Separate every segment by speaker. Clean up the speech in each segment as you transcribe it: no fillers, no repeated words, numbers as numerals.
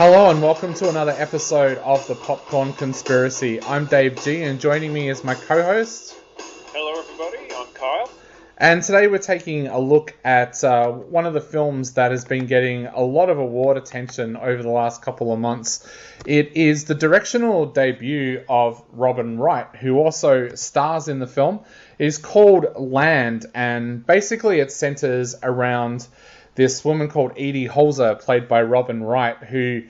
Speaker 1: Hello and welcome to another episode of the Popcorn Conspiracy. I'm Dave G and joining me is my co-host.
Speaker 2: Hello everybody, I'm Kyle.
Speaker 1: And today we're taking a look at one of the films that has been getting a lot of award attention over the last couple of months. It is the directorial debut of Robin Wright, who also stars in the film. It is called Land, and basically it centers around this woman called Edie Holzer, played by Robin Wright, who,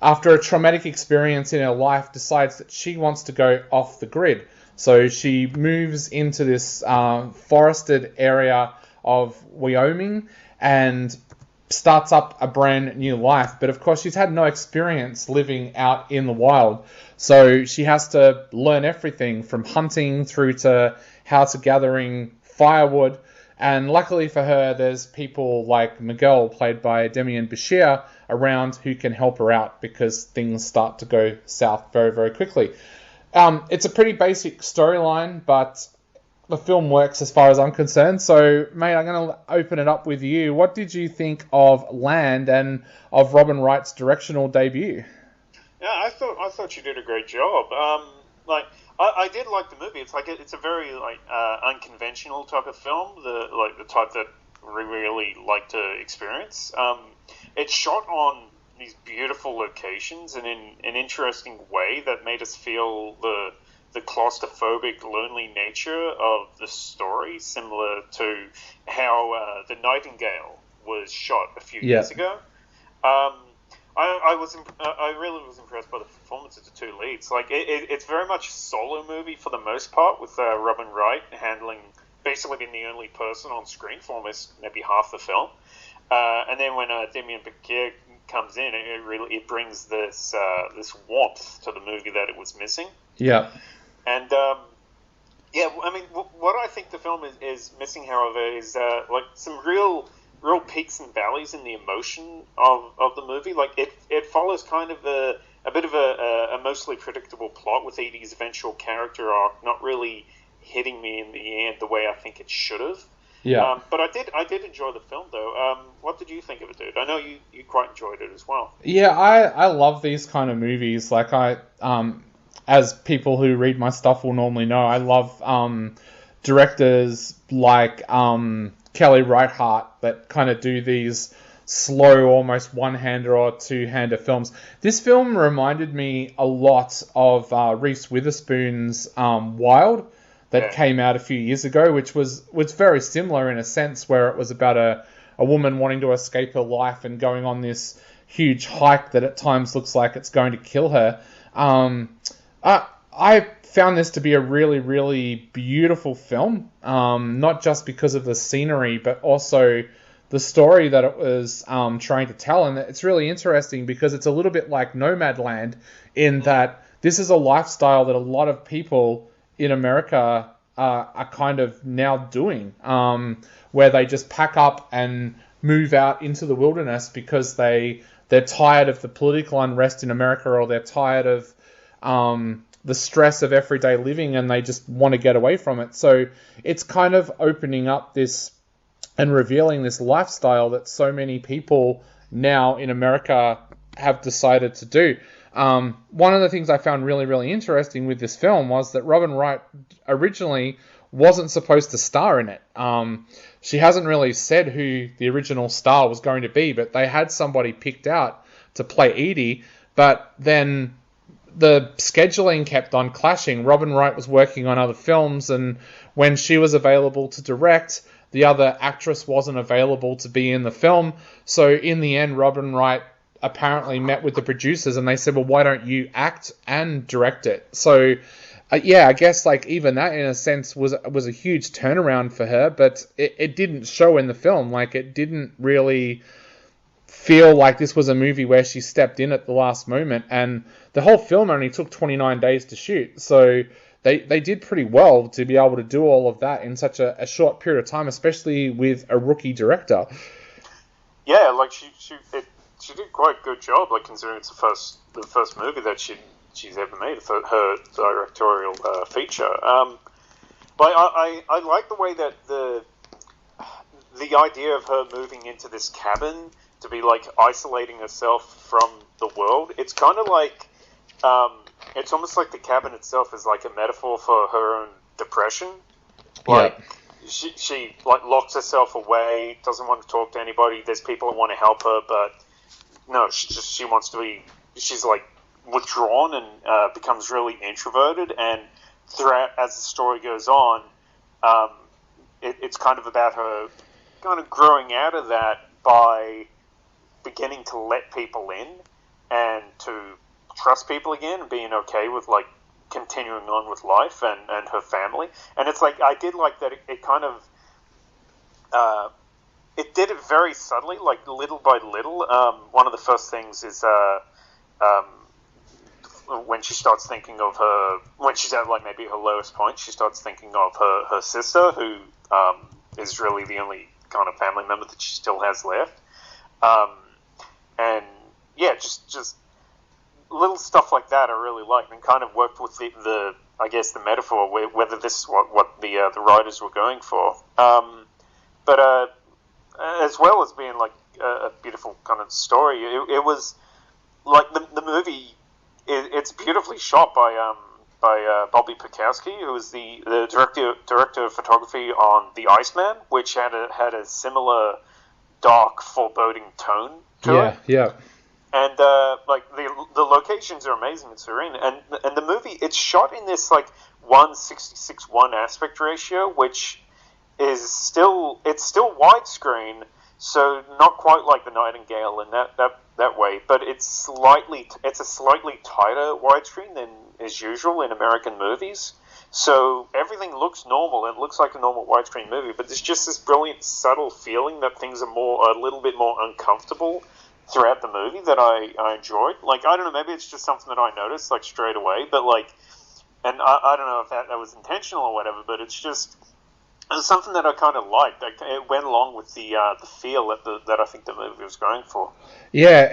Speaker 1: after a traumatic experience in her life, decides that she wants to go off the grid. So she moves into this forested area of Wyoming and starts up a brand new life. But of course, she's had no experience living out in the wild. So she has to learn everything from hunting through to how to gathering firewood. And luckily for her, there's people like Miguel, played by Demian Bashir, around who can help her out because things start to go south very, very quickly. It's a pretty basic storyline, but the film works as far as I'm concerned. So, mate, I'm going to open it up with you. What did you think of Land and of Robin Wright's directorial debut?
Speaker 2: Yeah, I thought you did a great job. I did like the movie. It's a very unconventional type of film, the type that we really like to experience. It's shot on these beautiful locations and in an interesting way that made us feel the claustrophobic, lonely nature of the story, similar to how The Nightingale was shot a few years ago. I really was impressed by the performance of the two leads. It's very much a solo movie for the most part, with Robin Wright basically being the only person on screen for almost maybe half the film. And then when Demian Bashir comes in, it brings this warmth to the movie that it was missing.
Speaker 1: Yeah.
Speaker 2: And what I think the film is missing, however, is some real peaks and valleys in the emotion of the movie. It follows kind of a bit of a mostly predictable plot, with Edie's eventual character arc not really hitting me in the end the way I think it should have.
Speaker 1: Yeah.
Speaker 2: But I did enjoy the film though. What did you think of it, dude? I know you quite enjoyed it as well.
Speaker 1: Yeah, I love these kind of movies. As people who read my stuff will normally know, I love directors like Kelly Reichardt that kind of do these slow, almost one-hander or two-hander films. This film reminded me a lot of Reese Witherspoon's Wild that came out a few years ago, which was very similar in a sense, where it was about a woman wanting to escape her life and going on this huge hike that at times looks like it's going to kill her. I found this to be a really, really beautiful film, not just because of the scenery, but also the story that it was trying to tell. And it's really interesting because it's a little bit like Nomadland, in that this is a lifestyle that a lot of people in America are kind of now doing, where they just pack up and move out into the wilderness because they're tired of the political unrest in America, or they're tired of the stress of everyday living, and they just want to get away from it. So it's kind of opening up this and revealing this lifestyle that so many people now in America have decided to do. One of the things I found really, really interesting with this film was that Robin Wright originally wasn't supposed to star in it. She hasn't really said who the original star was going to be, but they had somebody picked out to play Edie, but then the scheduling kept on clashing. Robin Wright was working on other films, and when she was available to direct, the other actress wasn't available to be in the film. So in the end, Robin Wright apparently met with the producers, and they said, well, why don't you act and direct it? So I guess even that in a sense was a huge turnaround for her, but it didn't show in the film. It didn't really feel like this was a movie where she stepped in at the last moment, and the whole film only took 29 days to shoot. So they did pretty well to be able to do all of that in such a short period of time, especially with a rookie director.
Speaker 2: Yeah, she did quite a good job, considering it's the first movie that she's ever made for her directorial feature. But I like the way that the idea of her moving into this cabin to be like isolating herself from the world. It's kind of like it's almost like the cabin itself is like a metaphor for her own depression. Like she like locks herself away, doesn't want to talk to anybody. There's people that want to help her, but no, she wants to be. She's like withdrawn and becomes really introverted. And throughout, as the story goes on, it's kind of about her kind of growing out of that by beginning to let people in and to trust people again and being okay with like continuing on with life and her family. And it's like, I did like that it kind of it did it very subtly, like little by little. One of the first things is when she starts thinking of when she's at like maybe her lowest point, she starts thinking of her sister, who is really the only kind of family member that she still has left. And yeah, just little stuff like that I really liked, and kind of worked with the I guess the metaphor, whether this is what the writers were going for. But as well as being like a beautiful kind of story, it was like the movie. It's beautifully shot by Bobby Pikowski, who was the director of photography on The Iceman, which had a similar dark, foreboding tone to it.
Speaker 1: Yeah.
Speaker 2: And like the locations are amazing and serene, and the movie, it's shot in this like 1:66:1 aspect ratio, which is still widescreen, so not quite like The Nightingale in that way, but it's a slightly tighter widescreen than is usual in American movies. So everything looks normal. It looks like a normal widescreen movie, but there's just this brilliant, subtle feeling that things are a little bit more uncomfortable throughout the movie that I enjoyed. Like, I don't know, maybe it's just something that I noticed like straight away, but like, and I don't know if that was intentional or whatever, but it's just something that I kind of liked. It went along with the feel that I think the movie was going for.
Speaker 1: Yeah,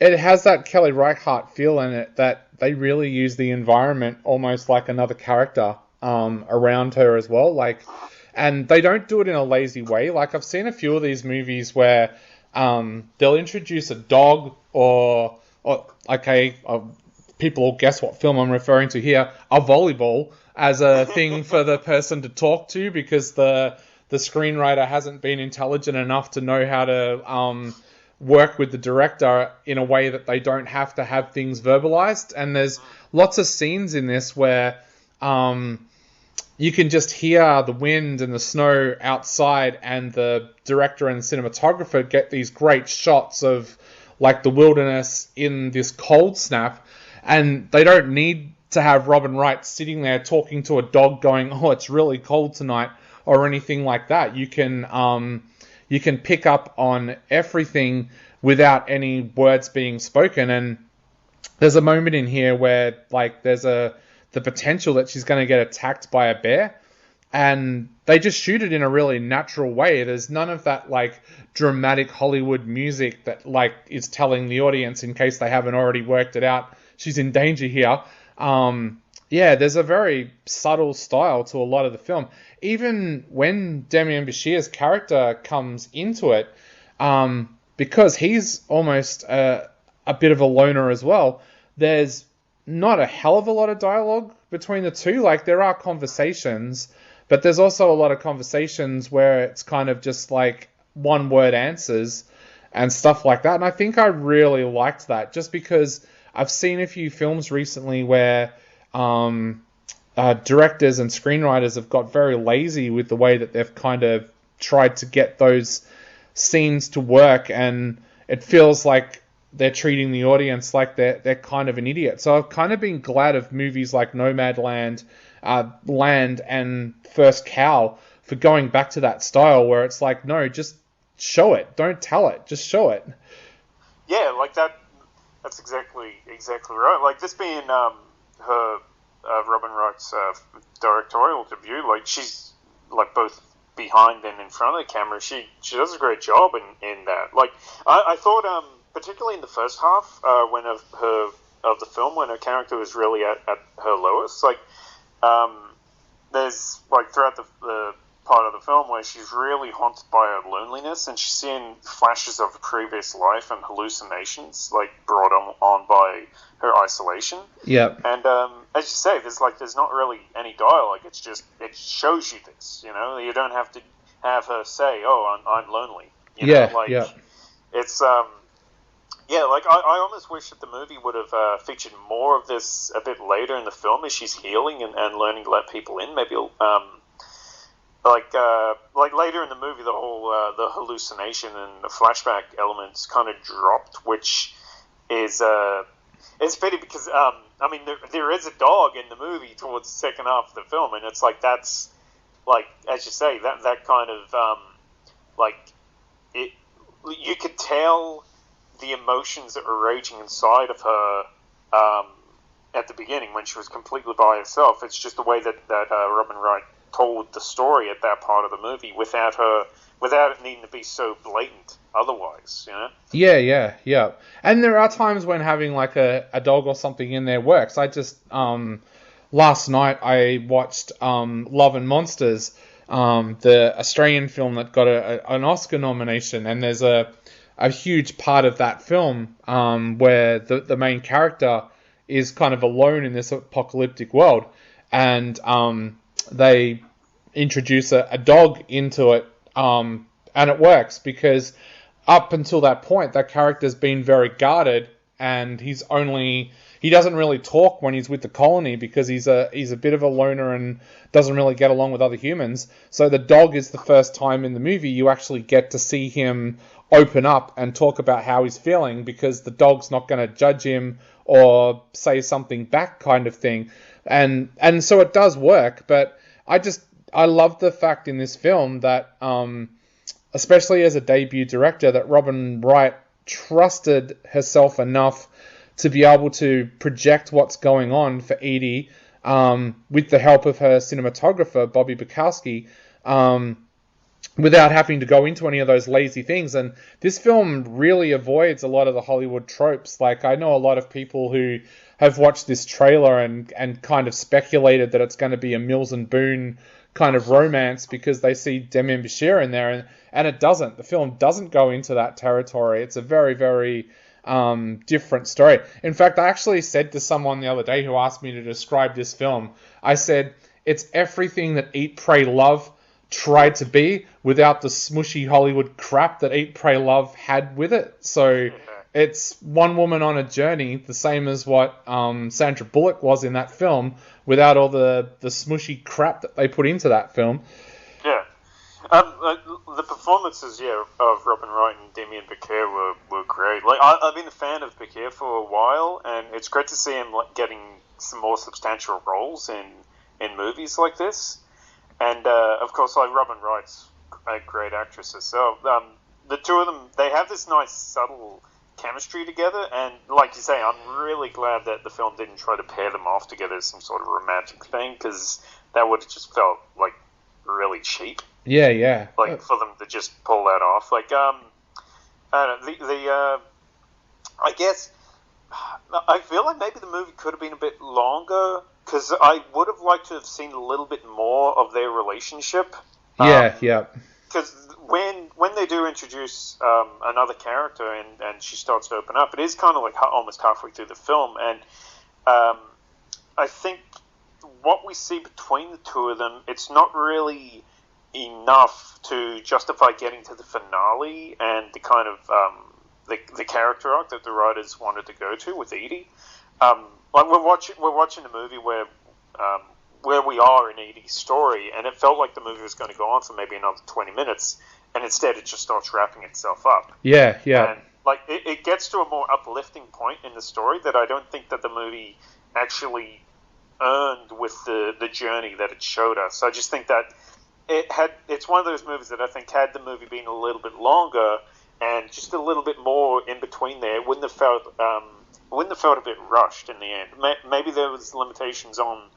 Speaker 1: it has that Kelly Reichardt feel in it, that they really use the environment almost like another character around her as well. Like, and they don't do it in a lazy way. Like, I've seen a few of these movies where they'll introduce a dog or people will guess what film I'm referring to here, a volleyball, as a thing for the person to talk to, because the screenwriter hasn't been intelligent enough to know how to work with the director in a way that they don't have to have things verbalized. And there's lots of scenes in this where you can just hear the wind and the snow outside, and the director and the cinematographer get these great shots of like the wilderness in this cold snap, and they don't need to have Robin Wright sitting there talking to a dog going, "Oh, it's really cold tonight," or anything like that. You can pick up on everything without any words being spoken. And there's a moment in here where like there's the potential that she's going to get attacked by a bear, and they just shoot it in a really natural way. There's none of that like dramatic Hollywood music that like is telling the audience, in case they haven't already worked it out, she's in danger here. Yeah, there's a very subtle style to a lot of the film. Even when Demian Bashir's character comes into it, because he's almost a bit of a loner as well, there's not a hell of a lot of dialogue between the two. Like, there are conversations, but there's also a lot of conversations where it's kind of just like one-word answers and stuff like that. And I think I really liked that, just because I've seen a few films recently where directors and screenwriters have got very lazy with the way that they've kind of tried to get those scenes to work, and it feels like they're treating the audience like they're kind of an idiot. So I've kind of been glad of movies like Nomadland, Land, and First Cow for going back to that style, where it's like, no, just show it, don't tell it, just show it.
Speaker 2: Yeah, like that. That's exactly right. Like, this being her Robin Wright's directorial debut, like, she's like both behind and in front of the camera. She does a great job in that. Like, I thought particularly in the first half when of the film, when her character was really at her lowest, like there's like throughout the part of the film where she's really haunted by her loneliness, and she's seeing flashes of a previous life and hallucinations, like brought on by her isolation.
Speaker 1: Yep.
Speaker 2: And as you say, there's not really any dialogue. It shows you this. You know, you don't have to have her say, "Oh, I'm lonely." You know, it's yeah, like I almost wish that the movie would have featured more of this a bit later in the film as she's healing and learning to let people in. Maybe like later in the movie, the whole the hallucination and the flashback elements kind of dropped, which is it's pity because I mean there is a dog in the movie towards the second half of the film, and it's like that's like as you say that kind of like it you could tell the emotions that were raging inside of her at the beginning when she was completely by herself. It's just the way that Robin Wright told the story at that part of the movie without it needing to be so blatant otherwise, you know?
Speaker 1: Yeah. And there are times when having like a dog or something in there works. I just, last night I watched Love and Monsters, the Australian film that got an Oscar nomination, and there's a huge part of that film where the main character is kind of alone in this apocalyptic world, and they introduce a dog into it, and it works because up until that point, that character's been very guarded, and he doesn't really talk when he's with the colony because he's a bit of a loner and doesn't really get along with other humans. So the dog is the first time in the movie you actually get to see him open up and talk about how he's feeling, because the dog's not going to judge him or say something back kind of thing. And so it does work, but I love the fact in this film that, especially as a debut director, that Robin Wright trusted herself enough to be able to project what's going on for Edie, with the help of her cinematographer, Bobby Bukowski, without having to go into any of those lazy things. And this film really avoids a lot of the Hollywood tropes. Like, I know a lot of people who have watched this trailer and kind of speculated that it's going to be a Mills and Boone kind of romance because they see Demi Bashir in there, and it doesn't. The film doesn't go into that territory. It's a very, very different story. In fact, I actually said to someone the other day who asked me to describe this film, I said, it's everything that Eat, Pray, Love tried to be without the smushy Hollywood crap that Eat, Pray, Love had with it. So it's one woman on a journey, the same as what Sandra Bullock was in that film, without all the smushy crap that they put into that film.
Speaker 2: Yeah. The performances, of Robin Wright and Damien Bakir were great. Like I've been a fan of Bakir for a while, and it's great to see him getting some more substantial roles in movies like this. And of course, like Robin Wright's a great actress herself. The two of them, they have this nice subtle chemistry together, and like you say, I'm really glad that the film didn't try to pair them off together as some sort of romantic thing, because that would have just felt like really cheap.
Speaker 1: Yeah.
Speaker 2: Like for them to just pull that off. Like I don't know, I guess I feel like maybe the movie could have been a bit longer, because I would have liked to have seen a little bit more of their relationship.
Speaker 1: Yeah.
Speaker 2: Because when they do introduce another character and she starts to open up, it is kind of like almost halfway through the film, and I think what we see between the two of them, it's not really enough to justify getting to the finale and the kind of the character arc that the writers wanted to go to with Edie. Like we're watching a movie where we are in Edie's story, and it felt like the movie was going to go on for maybe another 20 minutes, and instead it just starts wrapping itself up.
Speaker 1: Yeah.
Speaker 2: And like it gets to a more uplifting point in the story that I don't think that the movie actually earned with the journey that it showed us. I just think that it's one of those movies that I think had the movie been a little bit longer and just a little bit more in between there, it wouldn't have felt a bit rushed in the end. Maybe there was limitations on,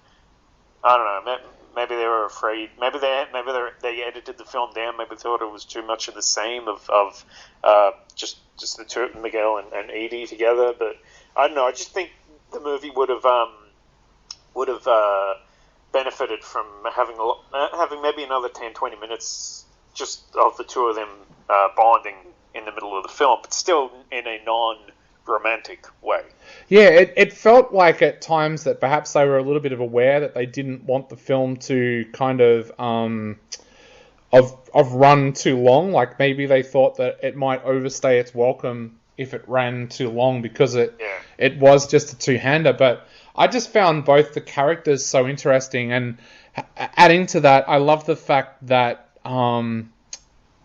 Speaker 2: I don't know, maybe they were afraid, maybe they edited the film down, maybe thought it was too much of the same of just the two, Miguel and Edie together. But I don't know, I just think the movie would have benefited from having maybe another 10, 20 minutes just of the two of them bonding in the middle of the film, but still in a non-romantic way.
Speaker 1: Yeah, it felt like at times that perhaps they were a little bit of aware that they didn't want the film to kind of run too long. Like maybe they thought that it might overstay its welcome if it ran too long because it was just a two-hander. But I just found both the characters so interesting, and adding to that, I love the fact that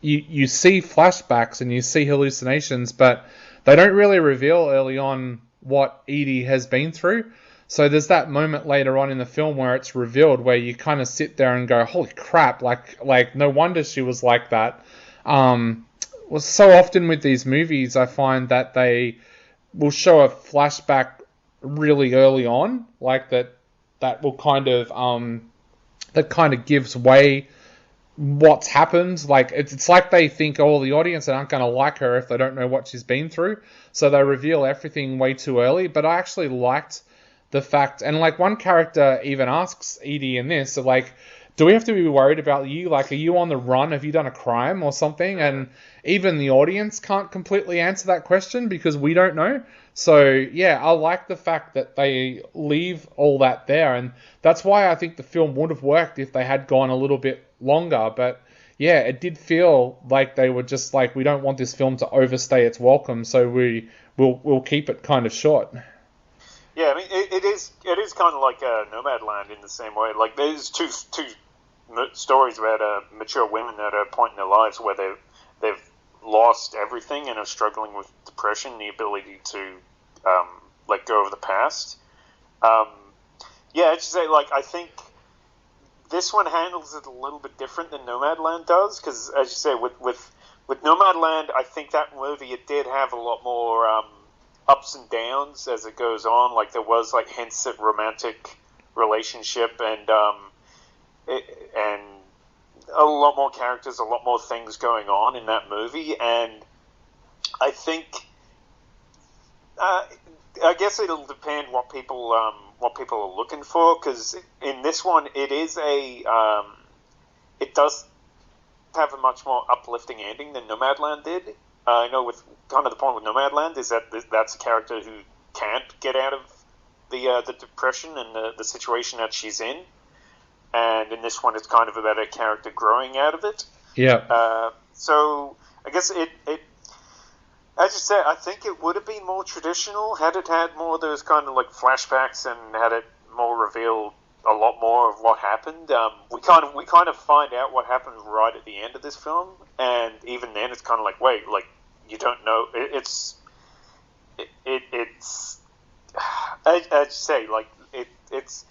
Speaker 1: you see flashbacks and you see hallucinations, but they don't really reveal early on what Edie has been through. So there's that moment later on in the film where it's revealed, where you kind of sit there and go, holy crap, like no wonder she was like that. Well, so often with these movies, I find that they will show a flashback really early on, like that will kind of that kind of gives way what's happened. Like it's like they think, oh, the audience aren't going to like her if they don't know what she's been through, so they reveal everything way too early. But I actually liked the fact, and like one character even asks Edie in this, so like, do we have to be worried about you? Like, are you on the run? Have you done a crime or something? And even the audience can't completely answer that question because we don't know. So, yeah, I like the fact that they leave all that there. And that's why I think the film would have worked if they had gone a little bit longer. But, yeah, it did feel like they were just like, we don't want this film to overstay its welcome, so we'll keep it kind of short.
Speaker 2: Yeah, I mean, it is kind of like Nomadland in the same way. Like, there's two stories about mature women at a point in their lives where they've lost everything and are struggling with depression, the ability to let go of the past. Yeah, I should say, like, I think this one handles it a little bit different than Nomadland does, because, as you say, with Nomadland, I think that movie, it did have a lot more ups and downs as it goes on. Like, there was, like, hints at romantic relationship and a lot more characters, a lot more things going on in that movie, and I think I guess it'll depend what people are looking for, because in this one it does have a much more uplifting ending than Nomadland did. I know with kind of the point with Nomadland is that that's a character who can't get out of the depression and the situation that she's in. And in this one, it's kind of about a character growing out of it.
Speaker 1: Yeah.
Speaker 2: So I guess it, as you said, I think it would have been more traditional had it had more of those kind of like flashbacks and had it more revealed a lot more of what happened. We kind of find out what happened right at the end of this film, and even then, it's kind of like, wait, like you don't know. It's as you say, like it's.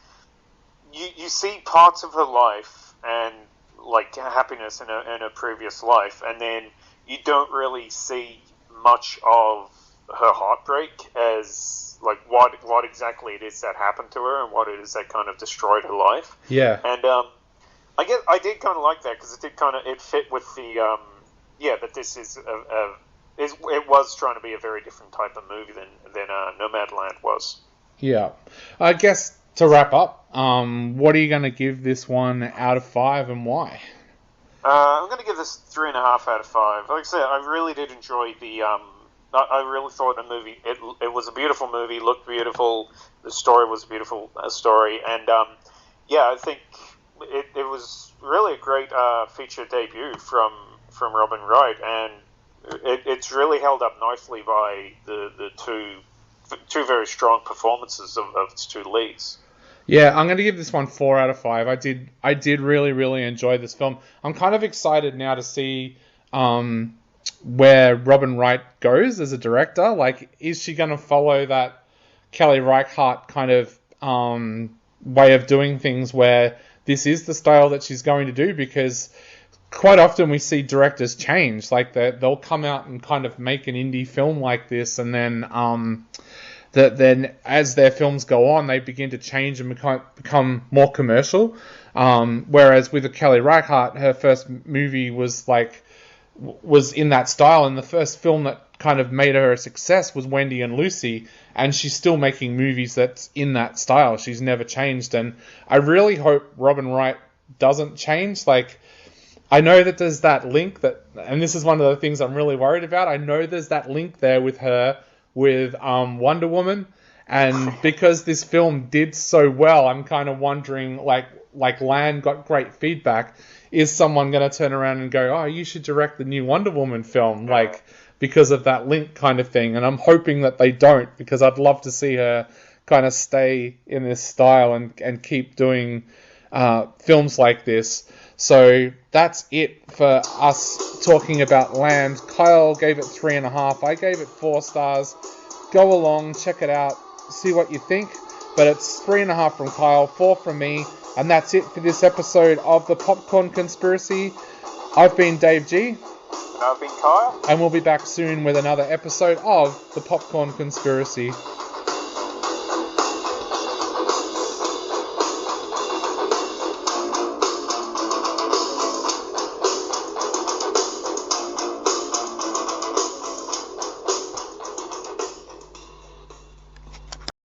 Speaker 2: You see parts of her life and like happiness in a previous life, and then you don't really see much of her heartbreak as like what exactly it is that happened to her and what it is that kind of destroyed her life.
Speaker 1: Yeah.
Speaker 2: And I guess I did kind of like that because it fit with the that this is it was trying to be a very different type of movie than Nomadland was.
Speaker 1: Yeah, I guess. To wrap up, what are you going to give this one out of 5 and why?
Speaker 2: I'm going to give this 3.5 out of 5. Like I said, I really did enjoy the. I really thought the movie. It was a beautiful movie. Looked beautiful. The story was a beautiful story, and I think it was really a great feature debut from Robin Wright, and it's really held up nicely by the two very strong performances of its two leads.
Speaker 1: Yeah, I'm going to give this one 4 out of 5. I did really, really enjoy this film. I'm kind of excited now to see where Robin Wright goes as a director. Like, is she going to follow that Kelly Reichardt kind of way of doing things where this is the style that she's going to do? Because quite often we see directors change. Like, they'll come out and kind of make an indie film like this, and then then as their films go on, they begin to change and become more commercial. Whereas with Kelly Reichardt, her first movie was like was in that style, and the first film that kind of made her a success was Wendy and Lucy, and she's still making movies that's in that style. She's never changed, and I really hope Robin Wright doesn't change. Like, I know that there's that link that, and this is one of the things I'm really worried about. I know there's that link there with her with Wonder Woman, and because this film did so well, I'm kind of wondering, like Lan got great feedback. Is someone going to turn around and go, oh, you should direct the new Wonder Woman film, like, because of that link kind of thing? And I'm hoping that they don't, because I'd love to see her kind of stay in this style and keep doing films like this. So that's it for us talking about Land. Kyle gave it 3.5. I gave it 4 stars. Go along, check it out, see what you think. But it's 3.5 from Kyle, 4 from me. And that's it for this episode of The Popcorn Conspiracy. I've been Dave G.
Speaker 2: And I've been Kyle.
Speaker 1: And we'll be back soon with another episode of The Popcorn Conspiracy.